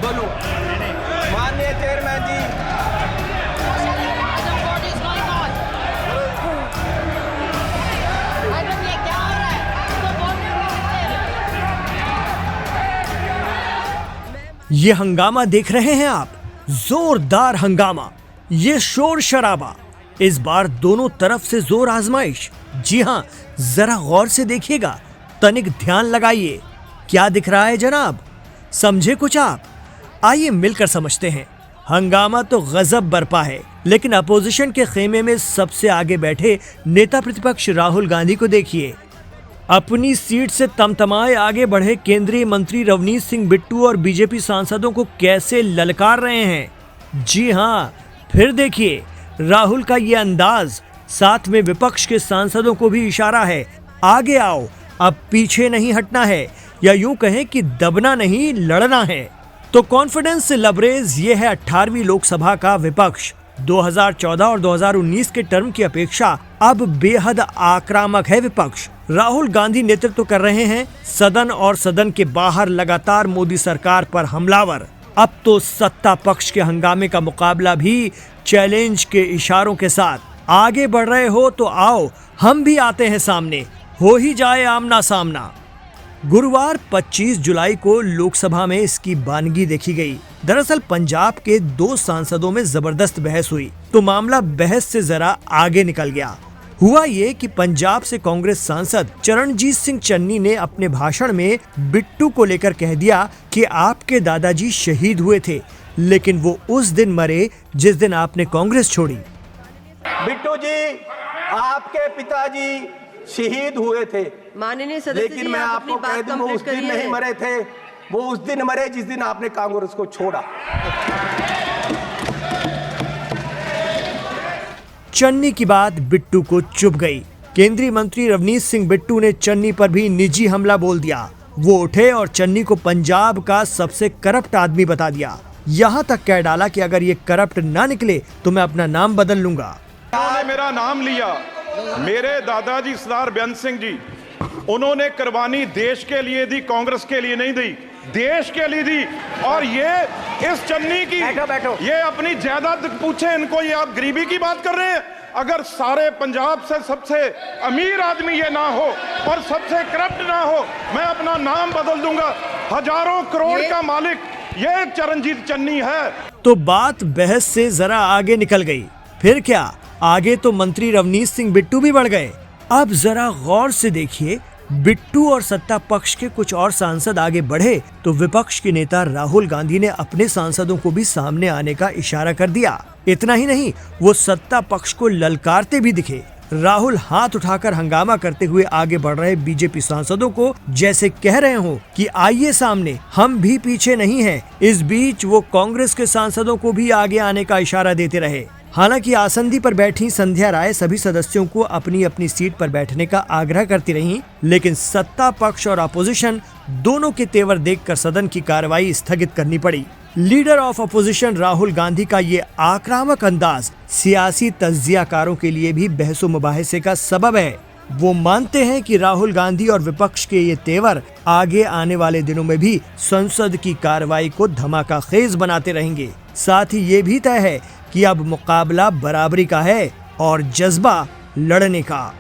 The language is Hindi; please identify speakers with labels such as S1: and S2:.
S1: बोलूं? माननीय चेयरमैन जी,
S2: ये हंगामा देख रहे हैं आप, जोरदार हंगामा, ये शोर शराबा, इस बार दोनों तरफ से जोर आजमाइश। जी हां, जरा गौर से देखिएगा, तनिक ध्यान लगाइए। क्या दिख रहा है जनाब? समझे कुछ आप? आइए मिलकर समझते हैं। हंगामा तो गजब बरपा है, लेकिन अपोजिशन के खेमे में सबसे आगे बैठे नेता प्रतिपक्ष राहुल गांधी को देखिए। अपनी सीट से तमतमाए आगे बढ़े केंद्रीय मंत्री रवनीत सिंह बिट्टू और बीजेपी सांसदों को कैसे ललकार रहे हैं। जी हां, फिर देखिए राहुल का ये अंदाज, साथ में विपक्ष के सांसदों को भी इशारा है, आगे आओ, अब पीछे नहीं हटना है, या यूं कहें कि दबना नहीं, लड़ना है। तो कॉन्फिडेंस से लबरेज ये है 18वीं लोकसभा का विपक्ष। 2014 और 2019 के टर्म की अपेक्षा अब बेहद आक्रामक है विपक्ष। राहुल गांधी नेतृत्व कर रहे हैं सदन और सदन के बाहर लगातार मोदी सरकार पर हमलावर। अब तो सत्ता पक्ष के हंगामे का मुकाबला भी चैलेंज के इशारों के साथ। आगे बढ़ रहे हो तो आओ, हम भी आते हैं सामने, हो ही जाए आमना सामना। गुरुवार 25 जुलाई को लोकसभा में इसकी बानगी देखी गई। दरअसल पंजाब के 2 सांसदों में जबरदस्त बहस हुई, तो मामला बहस से जरा आगे निकल गया। हुआ ये कि पंजाब से कांग्रेस सांसद चरणजीत सिंह चन्नी ने अपने भाषण में बिट्टू को लेकर कह दिया कि आपके दादाजी शहीद हुए थे, लेकिन वो उस दिन मरे जिस दिन आपने कांग्रेस छोड़ी।
S1: बिट्टू जी, आपके पिताजी शहीद हुए थे,
S3: माननीय सदस्य जी,
S1: लेकिन मैं आपको कह दूं, वो उस दिन नहीं मरे थे, वो उस दिन मरे जिस दिन आपने कांग्रेस को छोड़ा।
S2: चन्नी की बात बिट्टू को चुभ गई। केंद्रीय मंत्री रवनीत सिंह बिट्टू ने चन्नी पर भी निजी हमला बोल दिया। वो उठे और चन्नी को पंजाब का सबसे करप्ट आदमी बता दिया। यहाँ तक कह डाला कि अगर ये करप्ट ना निकले तो मैं अपना नाम बदल लूंगा।
S4: उन्होंने मेरा नाम लिया। मेरे दादाजी सरदार बेअंत सिंह जी, उन्होंने कुर्बानी देश के लिए दी, कांग्रेस के लिए नहीं दी, देश के लिए दी। और ये इस चन्नी की
S1: बैठो।
S4: ये अपनी जायदाद पूछे इनको, ये आप गरीबी की बात कर रहे हैं। अगर सारे पंजाब से सबसे अमीर आदमी ये ना हो और सबसे करप्ट ना हो, मैं अपना नाम बदल दूंगा। हजारों करोड़ का मालिक ये चरणजीत चन्नी है।
S2: तो बात बहस से जरा आगे निकल गई। फिर क्या, आगे तो मंत्री रवनीत सिंह बिट्टू भी बढ़ गए। अब जरा गौर से देखिए, बिट्टू और सत्ता पक्ष के कुछ और सांसद आगे बढ़े तो विपक्ष के नेता राहुल गांधी ने अपने सांसदों को भी सामने आने का इशारा कर दिया। इतना ही नहीं, वो सत्ता पक्ष को ललकारते भी दिखे। राहुल हाथ उठाकर हंगामा करते हुए आगे बढ़ रहे बीजेपी सांसदों को जैसे कह रहे हो कि आइए सामने, हम भी पीछे नहीं हैं। इस बीच वो कांग्रेस के सांसदों को भी आगे आने का इशारा देते रहे। हालांकि आसंदी पर बैठी संध्या राय सभी सदस्यों को अपनी अपनी सीट पर बैठने का आग्रह करती रहीं, लेकिन सत्ता पक्ष और अपोजिशन दोनों के तेवर देखकर सदन की कार्रवाई स्थगित करनी पड़ी। Leader of opposition Rahul Gandhi का ये आक्रामक अंदाज सियासी तज्जियाकारों के लिए भी बहसो मुबाहिसे का सबब है। वो मानते हैं कि राहुल गांधी और विपक्ष के ये तेवर आगे आने वाले दिनों में भी संसद की कार्रवाई को धमाकाखेज बनाते रहेंगे। साथ ही ये भी तय है कि अब मुकाबला बराबरी का है और जज्बा लड़ने का।